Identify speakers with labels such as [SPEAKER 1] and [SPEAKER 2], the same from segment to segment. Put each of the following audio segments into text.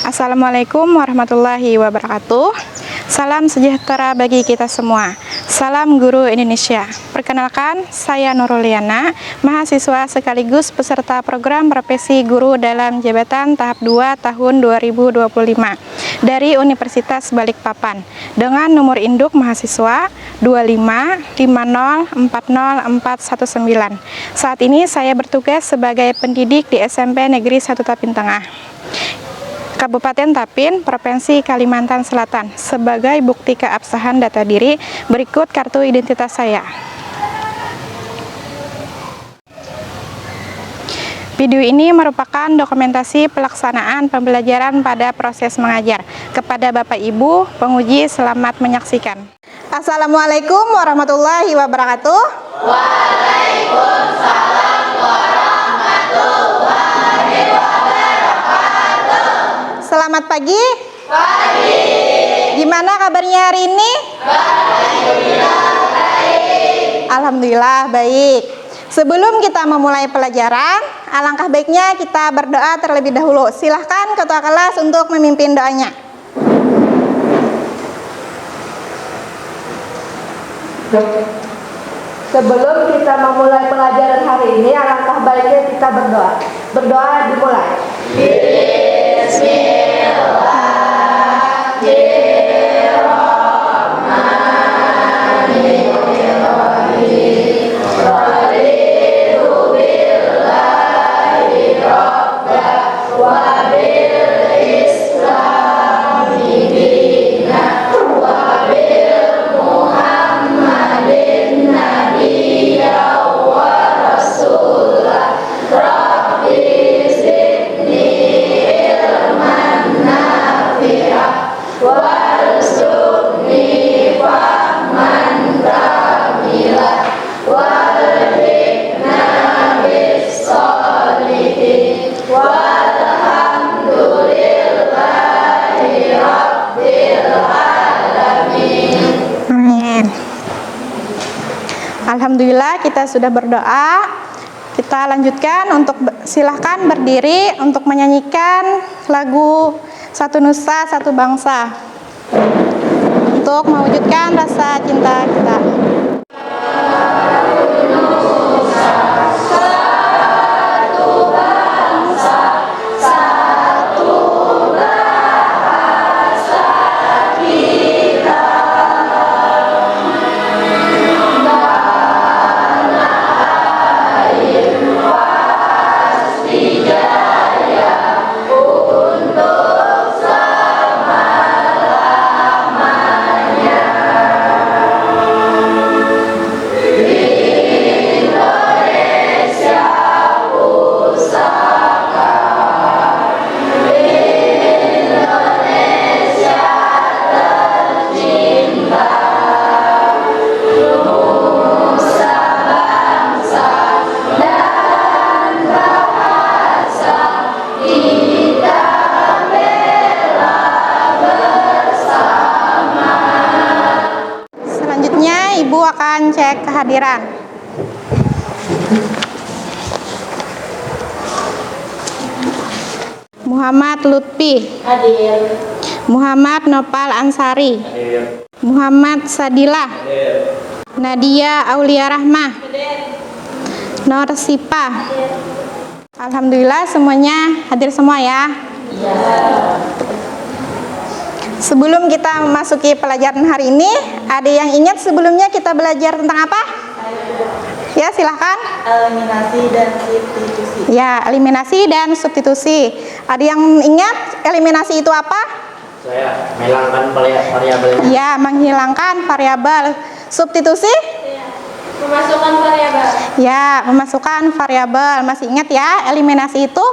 [SPEAKER 1] Assalamualaikum warahmatullahi wabarakatuh. Salam sejahtera bagi kita semua. Salam Guru Indonesia. Perkenalkan, saya Nuruliana, mahasiswa sekaligus peserta program profesi guru dalam jabatan tahap 2 tahun 2025 dari Universitas Balikpapan dengan nomor induk mahasiswa 255040419. Saat ini saya bertugas sebagai pendidik di SMP Negeri 1 Tapin Tengah, Kabupaten Tapin, Provinsi Kalimantan Selatan. Sebagai bukti keabsahan data diri, berikut kartu identitas saya. Video ini merupakan dokumentasi pelaksanaan pembelajaran pada proses mengajar. Kepada Bapak Ibu penguji, selamat menyaksikan. Assalamualaikum warahmatullahi wabarakatuh.
[SPEAKER 2] Waalaikumsalam warahmatullahi wabarakatuh.
[SPEAKER 1] Selamat pagi.
[SPEAKER 2] Pagi.
[SPEAKER 1] Gimana kabarnya hari ini?
[SPEAKER 2] Alhamdulillah baik.
[SPEAKER 1] Alhamdulillah baik. Sebelum kita memulai pelajaran, alangkah baiknya kita berdoa terlebih dahulu. Silahkan ketua kelas untuk memimpin doanya.
[SPEAKER 3] Sebelum kita memulai pelajaran hari ini, alangkah baiknya kita berdoa. Berdoa dimulai.
[SPEAKER 1] Alhamdulillah kita sudah berdoa. Kita lanjutkan untuk silahkan berdiri untuk menyanyikan lagu Satu Nusa Satu Bangsa untuk mewujudkan rasa cinta kita. Ibu akan cek kehadiran. Muhammad Lutfi
[SPEAKER 2] Hadir.
[SPEAKER 1] Muhammad Nopal Ansari
[SPEAKER 2] Hadir.
[SPEAKER 1] Muhammad Sadila
[SPEAKER 2] Hadir.
[SPEAKER 1] Nadia Aulia Rahmah
[SPEAKER 2] Hadir.
[SPEAKER 1] Nur Sipa. Alhamdulillah semuanya hadir semua ya.
[SPEAKER 2] Iya.
[SPEAKER 1] Sebelum kita memasuki pelajaran hari ini, ada yang ingat sebelumnya kita belajar tentang apa? Ya, silahkan.
[SPEAKER 3] Eliminasi dan substitusi.
[SPEAKER 1] Ya, eliminasi dan substitusi. Ada yang ingat eliminasi itu apa?
[SPEAKER 2] Saya menghilangkan variabel.
[SPEAKER 1] Ya, menghilangkan variabel. Substitusi?
[SPEAKER 2] Memasukkan variabel.
[SPEAKER 1] Ya, memasukkan variabel. Masih ingat ya, eliminasi itu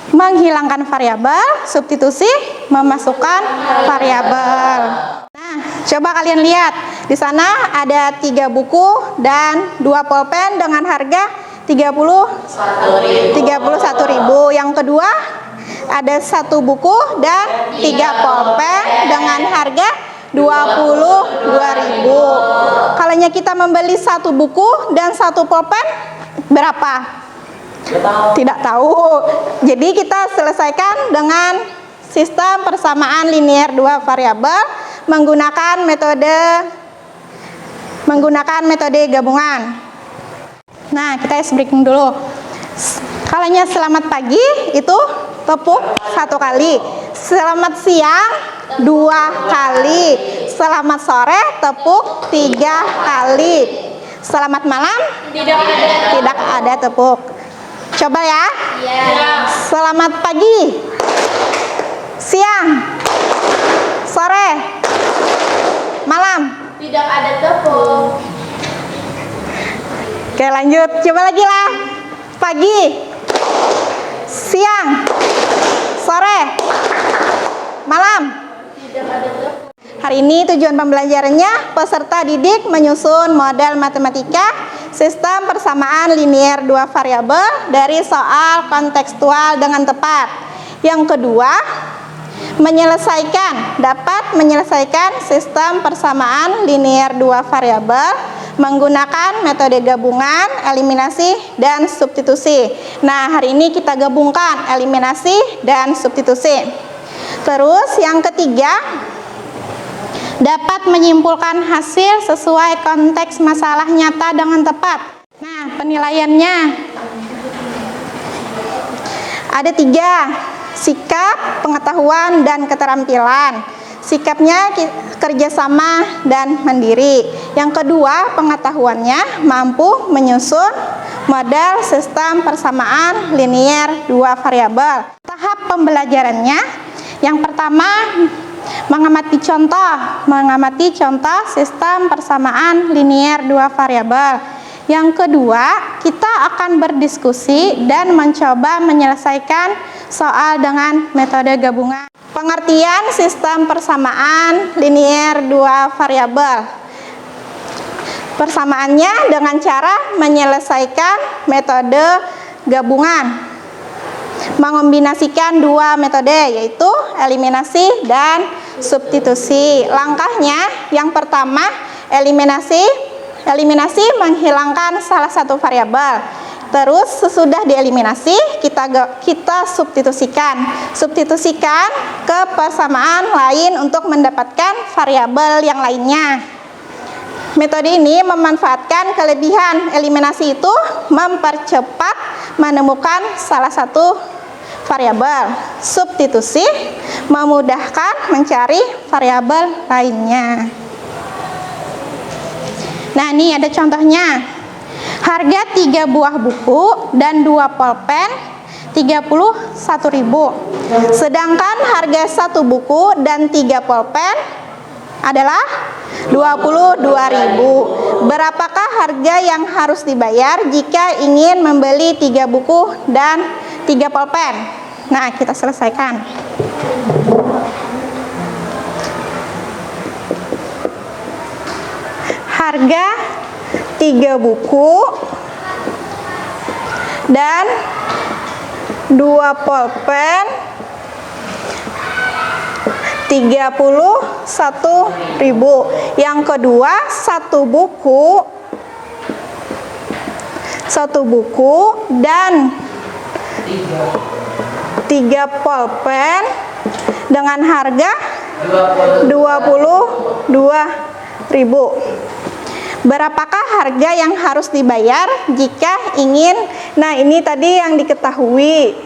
[SPEAKER 1] menghilangkan variabel, substitusi memasukkan variabel. Nah, coba kalian lihat. Di sana ada 3 buku dan 2 pulpen dengan harga 31.000. Yang kedua, ada 1 buku dan 3 pulpen dengan harga 22.000. Kalau kita membeli 1 buku dan 1 pulpen berapa? Tidak tahu. Jadi kita selesaikan dengan sistem persamaan linier dua variabel menggunakan metode gabungan. Nah, kita breaking dulu. Kalanya selamat pagi itu tepuk 1 kali. Selamat siang 2 kali. Selamat sore tepuk 3 kali. Selamat malam tidak ada tepuk. Coba ya. Selamat pagi, siang, sore, malam.
[SPEAKER 2] Tidak ada tepuk.
[SPEAKER 1] Oke, lanjut. Coba lagi lah. Pagi, siang, sore, malam.
[SPEAKER 2] Tidak ada tepuk.
[SPEAKER 1] Hari ini tujuan pembelajarannya peserta didik menyusun model matematika sistem persamaan linier dua variabel dari soal kontekstual dengan tepat. Yang kedua, dapat menyelesaikan sistem persamaan linier dua variabel menggunakan metode gabungan, eliminasi, dan substitusi. Nah, hari ini kita gabungkan eliminasi dan substitusi. Terus yang ketiga, dapat menyimpulkan hasil sesuai konteks masalah nyata dengan tepat. Nah, penilaiannya ada 3: sikap, pengetahuan, dan keterampilan. Sikapnya kerjasama dan mandiri. Yang kedua, pengetahuannya mampu menyusun model sistem persamaan linier dua variabel. Tahap pembelajarannya, yang pertama mengamati contoh sistem persamaan linier dua variabel. Yang kedua, kita akan berdiskusi dan mencoba menyelesaikan soal dengan metode gabungan. Pengertian sistem persamaan linier dua variabel. Persamaannya dengan cara menyelesaikan metode gabungan. Mengombinasikan dua metode, yaitu eliminasi dan substitusi. Langkahnya, yang pertama, eliminasi menghilangkan salah satu variabel. Terus sesudah dieliminasi, kita substitusikan ke persamaan lain untuk mendapatkan variabel yang lainnya. Metode ini memanfaatkan kelebihan eliminasi itu mempercepat menemukan salah satu variabel. Substitusi memudahkan mencari variabel lainnya. Nah, ini ada contohnya. Harga 3 buah buku dan 2 pulpen 31.000. Sedangkan harga 1 buku dan 3 pulpen adalah 22.000. Berapakah harga yang harus dibayar jika ingin membeli 3 buku dan 3 pulpen? Nah, kita selesaikan. Harga 3 buku dan 2 pulpen 31.000. Yang kedua, 1 buku dan 3 pulpen dengan harga 22.000. Berapakah harga yang harus dibayar jika ingin? Nah, ini tadi yang diketahui.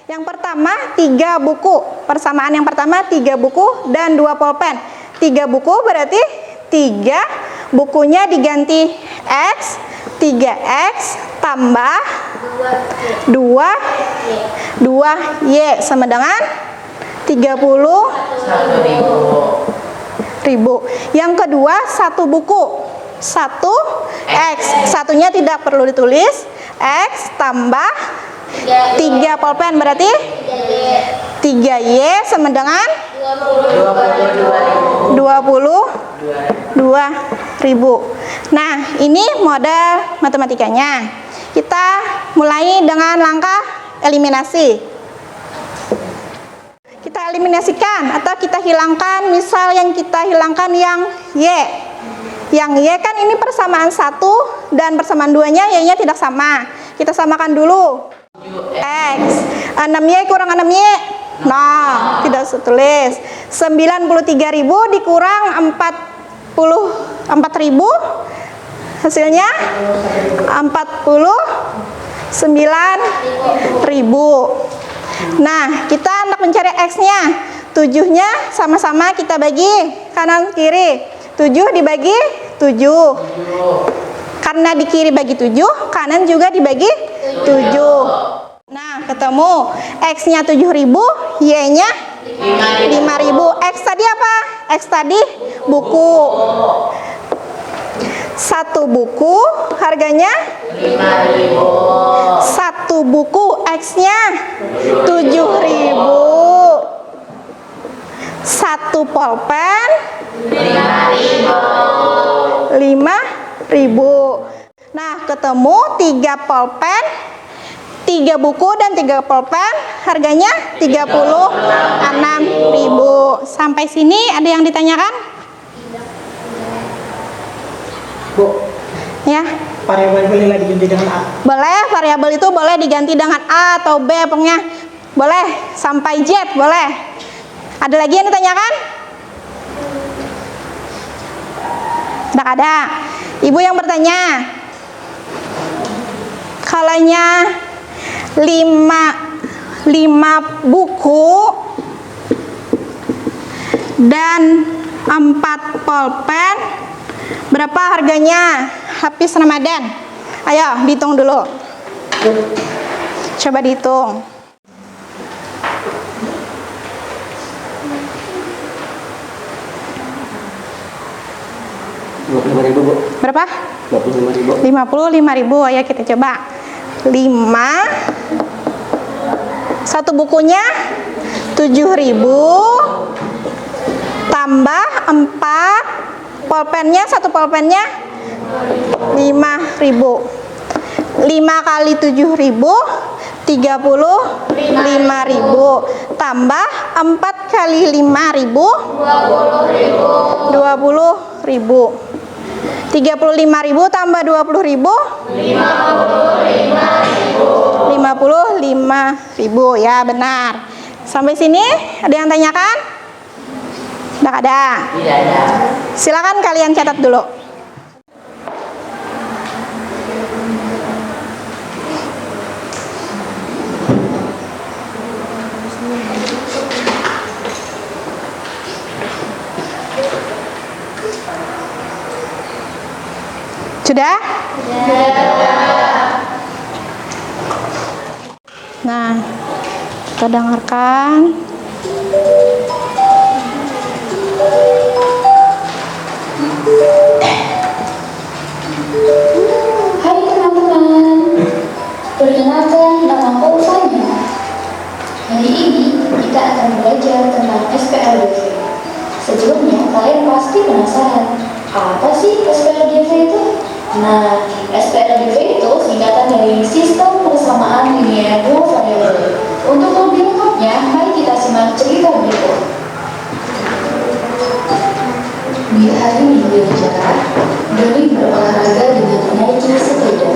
[SPEAKER 1] Yang pertama, 3 buku. Persamaan yang pertama, 3 buku dan 2 pulpen. 3 buku berarti 3 bukunya diganti X, 3X tambah 2Y sama dengan 30.000. Yang kedua, 1 buku 1X, satunya tidak perlu ditulis, X tambah 3 pulpen berarti 3Y sama dengan 22.000. Nah, ini model matematikanya. Kita mulai dengan langkah eliminasi. Kita eliminasikan atau kita hilangkan, misal yang kita hilangkan yang Y. Yang Y kan ini persamaan 1 dan persamaan 2-nya Y-nya tidak sama. Kita samakan dulu. X. 6Y kurang 6Y. Nah, tidak usah tulis. 93.000 dikurang 4.000. Hasilnya 49.000. Nah, kita hendak mencari X-nya. 7-nya sama-sama kita bagi kanan kiri. 7 dibagi 7. Karena di kiri bagi 7, kanan juga dibagi 7. Nah, ketemu X-nya 7.000, Y-nya 5.000. X tadi apa? X tadi buku. Satu buku harganya
[SPEAKER 2] 5.000.
[SPEAKER 1] satu buku X-nya 7.000. Satu pulpen 5.000. Nah, ketemu 3 pulpen, 3 buku dan 3 pulpen harganya 36.000. Sampai sini ada yang ditanyakan?
[SPEAKER 4] Bu,
[SPEAKER 1] Ya.
[SPEAKER 4] variabel boleh diganti dengan A.
[SPEAKER 1] Boleh, variabel itu boleh diganti dengan A atau B, pokoknya boleh sampai Z, boleh. Ada lagi yang ditanyakan? Tidak ada. Ibu yang bertanya, kalanya 5 buku dan 4 pulpen, berapa harganya? Hafiz Ramadan. Ayo dihitung dulu. Coba dihitung.
[SPEAKER 4] 25.000, Bu.
[SPEAKER 1] Berapa?
[SPEAKER 4] 25.000.
[SPEAKER 1] 55.000. Ayo kita coba. 5. Satu bukunya 7.000 tambah 4 pulpennya, satu pulpennya 5.000. 5 kali 7.000 35.000 tambah 4 kali 5.000 20.000. 35.000 tambah 20.000 55.000. Ya, benar. Sampai sini ada yang tanyakan? Tidak ada.
[SPEAKER 2] Tidak ada.
[SPEAKER 1] Silakan kalian catat dulu. Sudah? Nah, kita dengarkan.
[SPEAKER 5] Hai teman-teman, perkenalkan namaku Fanya. Hari ini kita akan belajar tentang SPLDV. Sebelumnya kalian pasti penasaran, apa sih SPLDV itu? Nah, SPLDV itu singkatan dari Sistem Persamaan Linear Dua Variabel. Untuk lebih lengkapnya, mari kita simak cerita berikut. Di hari Minggu yang cerah, Doni berolahraga dengan menaiki sepeda.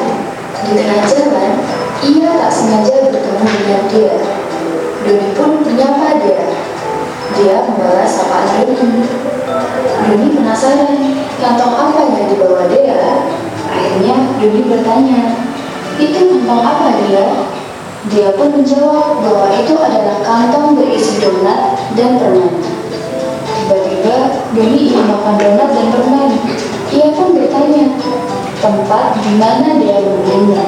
[SPEAKER 5] Di tengah jalan, ia tak sengaja bertemu dengan Dea. Doni pun menyapa Dea. Dia membalas sapaan Doni. Doni penasaran, kantong apa yang dibawa Dea? Akhirnya Doni bertanya, itu kantong apa Dea? Dia pun menjawab bahwa itu adalah kantong berisi donat dan permen. Tiba-tiba Doni ingin makan donat dan permen. Ia pun bertanya tempat di mana dia membelinya.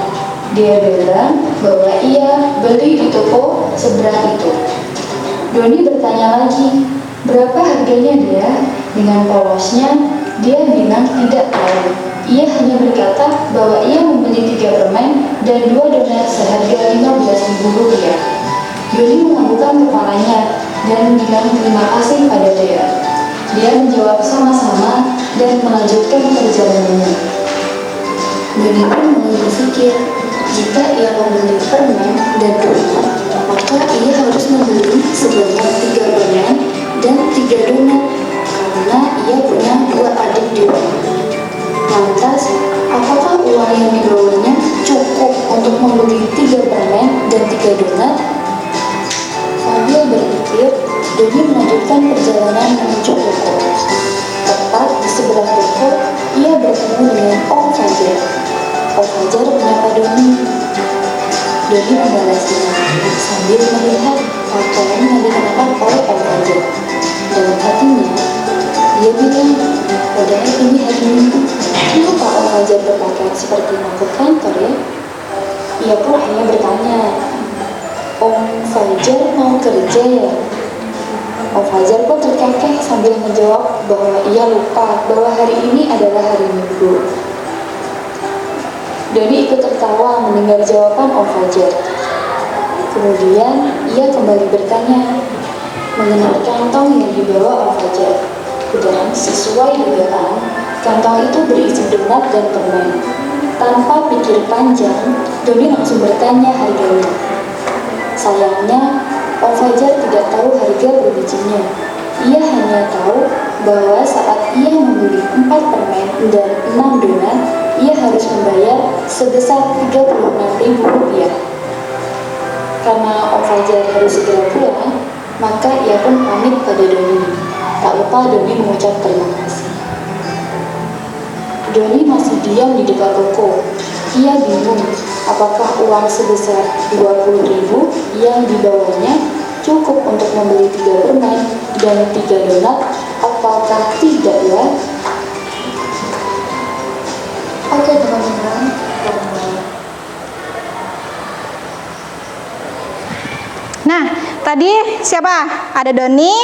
[SPEAKER 5] Dia bilang bahwa ia beli di toko seberang itu. Doni bertanya lagi, berapa harganya Dia? Dengan polosnya, dia bilang tidak tahu. Ia hanya berkata bahwa ia membeli 3 permen dan 2 donat seharga Rp15.000. Doni menganggukkan kepalanya dan bilang terima kasih pada Dea. Dia menjawab sama-sama dan melanjutkan perjalanannya. Doni pun mulai berpikir, jika ia membeli permen dan donat, maka ia harus membeli sebanyak 3 permen dan 3 donat karena ia punya 2 adik di rumah. Lantas, apakah uang yang dibawanya cukup untuk membeli 3 permen dan 3 donat? parkir, Doni melanjutkan perjalanan menuju toko. Tepat di sebelah toko, ia bertemu dengan Om Fajar. Om Fajar menyapa Doni. Doni membalasnya sambil melihat pakaian yang dikenakan oleh Om Fajar. Dalam hatinya, dia bilang, padahal ini hari Minggu, kenapa Om Fajar berpakaian seperti mau ke kantor ya? Ia pun hanya bertanya, Om Fajar mau kerja ya? Om Fajar pun terkekeh sambil menjawab bahwa ia lupa bahwa hari ini adalah hari Minggu. Doni ikut tertawa mendengar jawaban Om Fajar. Kemudian ia kembali bertanya mengenai kantong yang dibawa Om Fajar. Dan sesuai dugaan, kantong itu berisi donat dan permen. Tanpa pikir panjang, Doni langsung bertanya harganya. Sayangnya, Om Fajar tidak tahu harga per bijinya. Ia hanya tahu bahwa saat ia membeli 4 permen dan 6 donat, ia harus membayar sebesar Rp36.000. Karena Om Fajar harus segera pulang, maka ia pun pamit pada Doni. Tak lupa Doni mengucap terima kasih. Doni masih diam di dekat toko. Ia bingung apakah uang sebesar Rp20.000 yang dibawanya cukup untuk membeli 3 permen dan 3 donat ataukah tidak ya? Oke teman-teman.
[SPEAKER 1] Nah, tadi siapa? Ada Doni,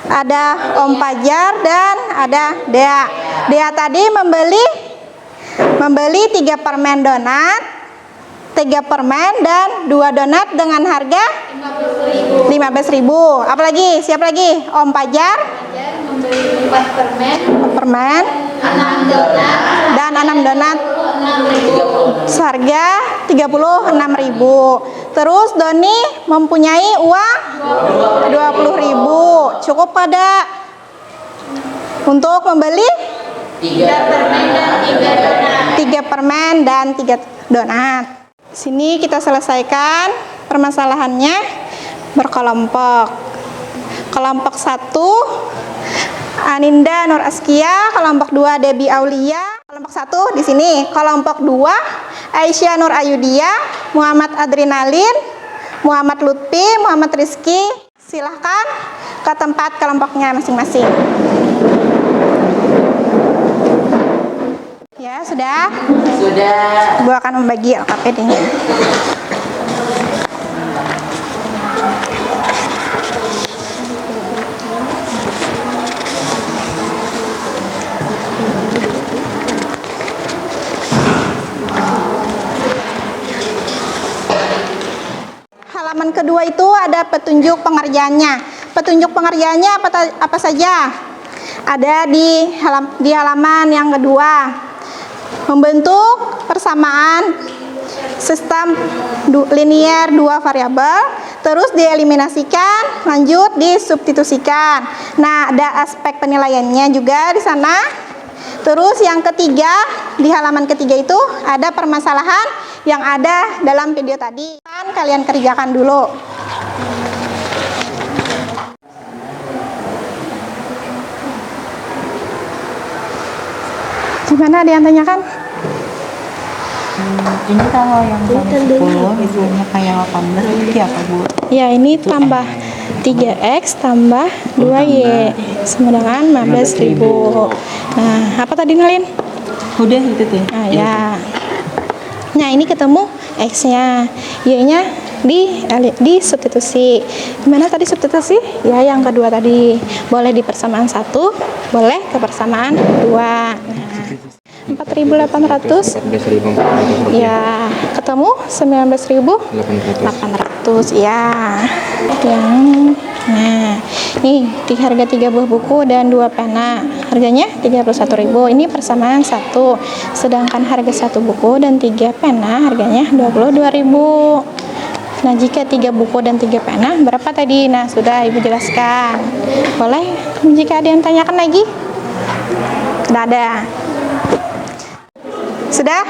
[SPEAKER 1] ada Om Fajar, dan ada Dea. Dea tadi membeli 3 permen donat, 3 permen dan 2 donat dengan harga 15.000. Apalagi? Siapa lagi? Om Fajar
[SPEAKER 2] Membeli 4
[SPEAKER 1] permen
[SPEAKER 2] 6 donat
[SPEAKER 1] dan 6 donat
[SPEAKER 2] 6.000.
[SPEAKER 1] seharga 36.000. Terus Doni mempunyai uang 20.000. Cukup pada untuk membeli
[SPEAKER 2] 3 permen dan 3 donat.
[SPEAKER 1] 3 permen dan 3 donat. Sini kita selesaikan permasalahannya berkelompok. Kelompok 1 Aninda Nur Askia, kelompok 2 Debbie Aulia, kelompok 1 di sini. Kelompok 2 Aisyah Nur Ayudia, Muhammad Adrinalin, Muhammad Lutfi, Muhammad Rizky. Silahkan ke tempat kelompoknya masing-masing. Ya, sudah?
[SPEAKER 2] Sudah.
[SPEAKER 1] Ibu akan membagi LKPD-nya. Halaman kedua itu ada petunjuk pengerjaannya. Petunjuk pengerjaannya apa saja? Ada di halaman yang kedua. Membentuk persamaan sistem linier 2 variabel, terus dieliminasikan, lanjut disubstitusikan. Nah, ada aspek penilaiannya juga di sana. Terus yang ketiga, di halaman ketiga itu ada permasalahan yang ada dalam video tadi. Kalian kerjakan dulu. Gimana, ada yang tanyakan?
[SPEAKER 6] Ini kalau yang 10 misalnya kayak 18 itu apa Bu?
[SPEAKER 1] Ya, ini tambah 3X tambah 2Y sama dengan 15.000. Nah, apa tadi Nalin?
[SPEAKER 6] Udah itu tuh.
[SPEAKER 1] Nah, ya. Nah, ini ketemu X-nya. Y-nya di substitusi. Gimana tadi substitusi? Ya, yang kedua tadi. Boleh di persamaan 1, boleh ke persamaan 2. Nah, 4.800 ya ketemu 19.800 ya. Nah, nih di harga 3 buah buku dan 2 pena harganya 31.000. Ini persamaan 1, sedangkan harga 1 buku dan 3 pena harganya 22.000. Nah, jika 3 buku dan 3 pena berapa tadi? Nah, sudah Ibu jelaskan. Boleh jika ada yang tanyakan lagi? Tidak ada. Sudah?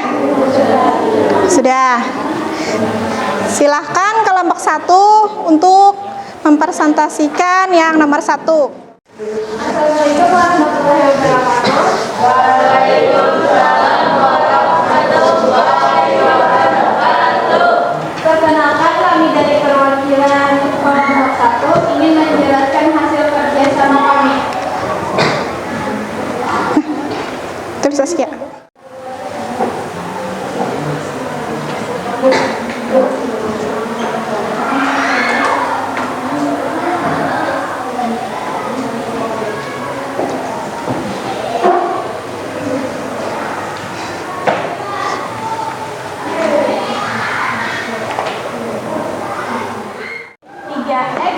[SPEAKER 1] Sudah. Silahkan kelompok 1 untuk mempresentasikan yang nomor 1.
[SPEAKER 3] Assalamualaikum warahmatullahi wabarakatuh. Waalaikumsalam warahmatullahi wabarakatuh. Perkenalkan, kami dari perwakilan kelompok 1 ingin menjelaskan hasil kerjasama kami.
[SPEAKER 1] Terus Saskia.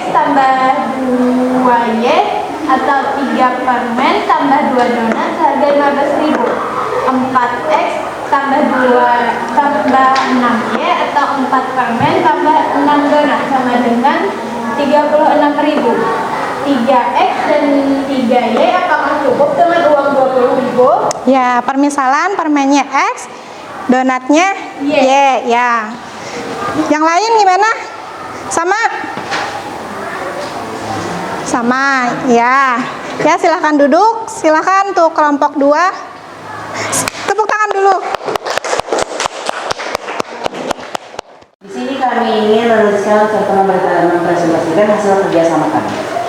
[SPEAKER 3] Tambah 2Y atau 3 permen tambah 2 donat harga 15.000. 4X tambah 6Y atau 4 permen tambah 6 donat sama dengan 36.000. 3X dan 3Y apakah cukup dengan uang 20.000?
[SPEAKER 1] Ya, permisalan permennya X, donatnya Y. Ya. Yang lain gimana? Sama? Sama, ya. Ya, silahkan duduk. Silahkan untuk kelompok 2. Tepuk tangan dulu.
[SPEAKER 2] Di sini kami ingin menuliskan serta mempresentasikan hasil kerjasama kami.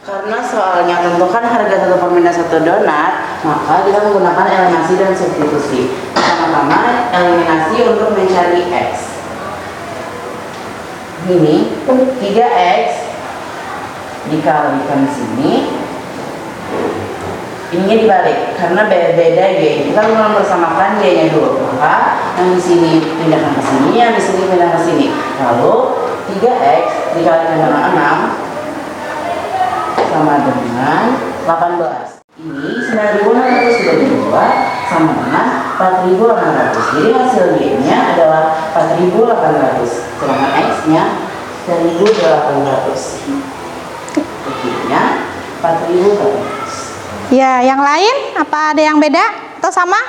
[SPEAKER 2] Karena soalnya tentukan harga satu permen dan satu donat, maka kita menggunakan eliminasi dan substitusi. Pertama-tama eliminasi untuk mencari X. Ini 3X dikalikan sini. Ininya dibalik karena beda Y. Kita mempersamakan Y-nya dulu. Maka yang di sini pindahkan ke sini, yang di sini pindah ke sini. Lalu 3X dikalikan dengan 6 sama dengan 18. Ini 9.632 sama dengan 4.800. Jadi hasil Y-nya adalah 4.800. Sedangkan X-nya 1.800. Y-nya 4.800.
[SPEAKER 1] Ya, yang lain apa ada yang beda atau sama?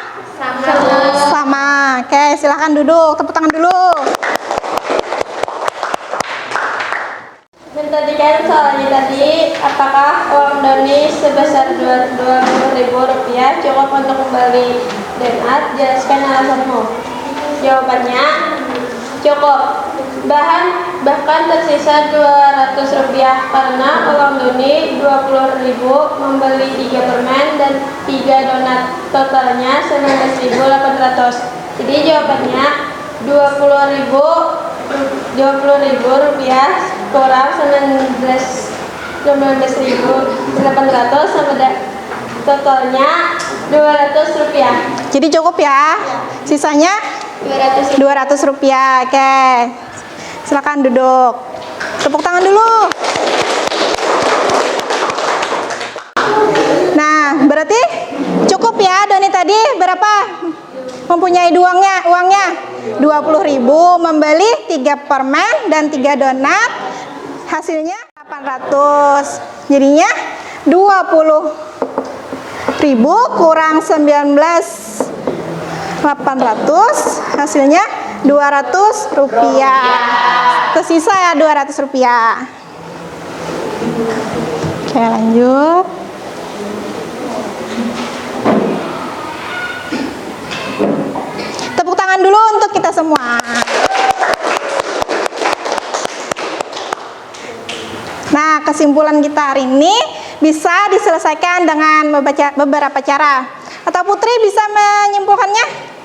[SPEAKER 1] Sama. Oke, silahkan duduk. Tepuk tangan dulu.
[SPEAKER 3] Tadi soalnya tadi, apakah uang doni sebesar Rp20.000 cukup untuk membeli donat? Jelaskan alasanmu. Jawabannya cukup. Bahkan tersisa Rp200 karena uang doni Rp20.000 membeli 3 permen dan 3 donat, totalnya Rp19.800. Jadi jawabannya Rp20.000 kurang 19.800 sama totalnya Rp200.
[SPEAKER 1] Jadi cukup ya? Sisanya Rp200. Oke. Silakan duduk. Tepuk tangan dulu. Nah, berarti cukup ya doni tadi berapa? Mempunyai uangnya 20.000 membeli 3 permen dan 3 donat, hasilnya 800. Jadinya 20.000 kurang 19.800, hasilnya Rp200. Tersisa ya Rp200. Oke, lanjut. Tepuk tangan dulu untuk kita semua. Nah, kesimpulan kita hari ini bisa diselesaikan dengan beberapa cara. Atau Putri bisa menyimpulkannya?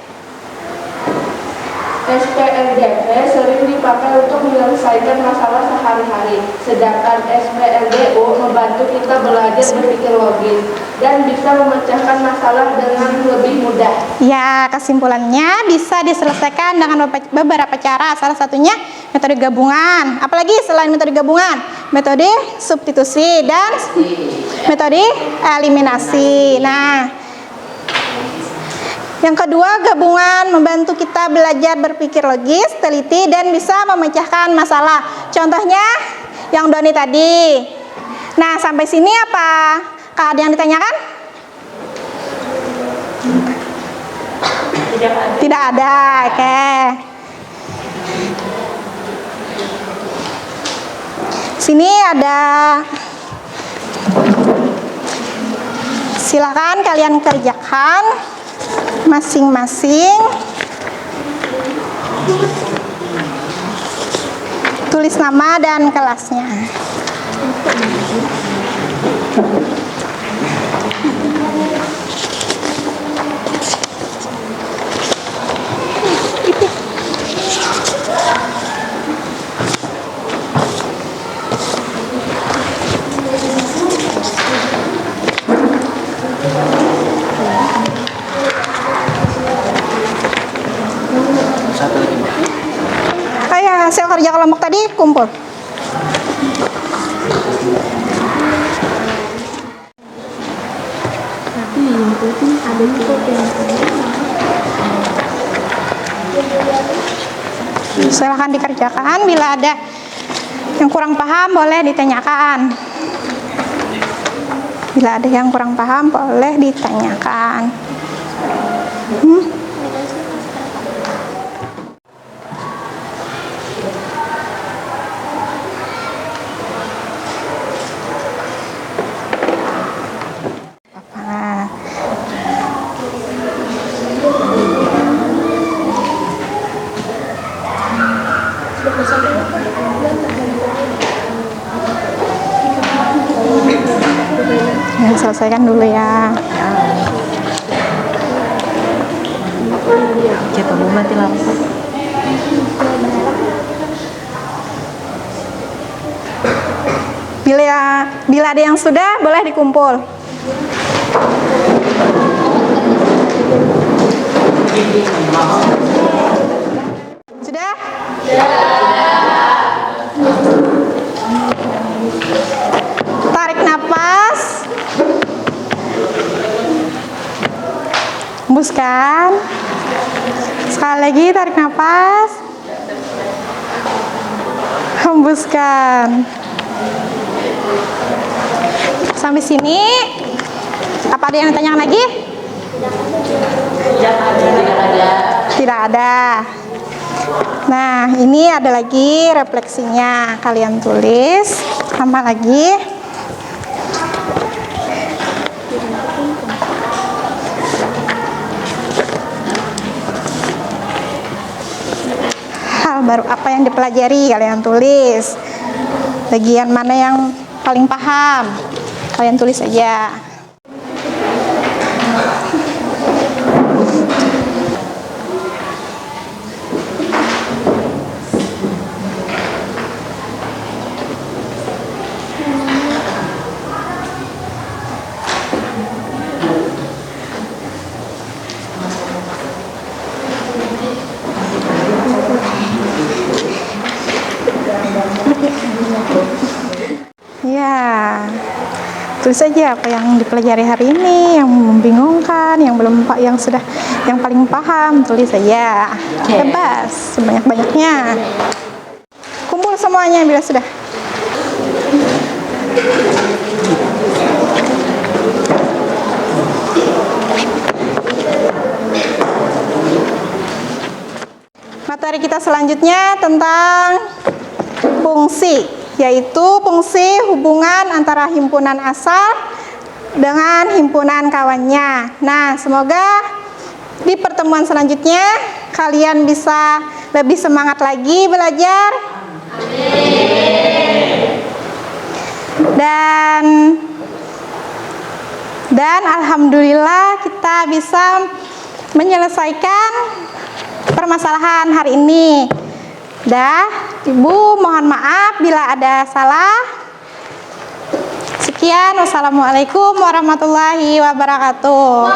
[SPEAKER 3] SPLDP sering dipakai untuk menyelesaikan masalah sehari-hari, sedangkan SPLDU membantu kita belajar berpikir logis dan bisa memecahkan masalah dengan lebih mudah.
[SPEAKER 1] Ya, kesimpulannya bisa diselesaikan dengan beberapa cara. Salah satunya metode gabungan. Apalagi selain metode gabungan, metode substitusi dan metode eliminasi. Nah, Yang kedua, gabungan membantu kita belajar berpikir logis, teliti, dan bisa memecahkan masalah. Contohnya yang Doni tadi. Nah, sampai sini apa? Ada yang ditanyakan? Tidak ada. Oke. Sini ada. Silakan kalian kerjakan masing-masing. Tulis nama dan kelasnya. Hasil kerja kelompok tadi kumpul. Silahkan dikerjakan. Bila ada yang kurang paham boleh ditanyakan. Bila ada yang kurang paham boleh ditanyakan. Ya, selesaikan dulu ya.
[SPEAKER 6] Coba mau mati lampu.
[SPEAKER 1] Bila ada yang sudah boleh dikumpul. Sudah? Tarik nafas. Hembuskan. Sekali lagi tarik nafas. Hembuskan. Sampai sini. Apa ada yang ditanyakan lagi? Tidak ada. Nah, ini ada lagi refleksinya. Kalian tulis sama lagi. Hal baru apa yang dipelajari, kalian tulis. Bagian mana yang paling paham, kalian tulis aja. Ya, tulis saja apa yang dipelajari hari ini, yang membingungkan, yang belum, yang paling paham, tulis saja. Bebas, sebanyak-banyaknya. Kumpul semuanya bila sudah. Materi kita selanjutnya tentang fungsi, yaitu fungsi hubungan antara himpunan asal dengan himpunan kawannya. Nah, semoga di pertemuan selanjutnya kalian bisa lebih semangat lagi belajar. Dan alhamdulillah kita bisa menyelesaikan permasalahan hari ini. Ibu mohon maaf bila ada salah. Sekian, wassalamualaikum warahmatullahi wabarakatuh.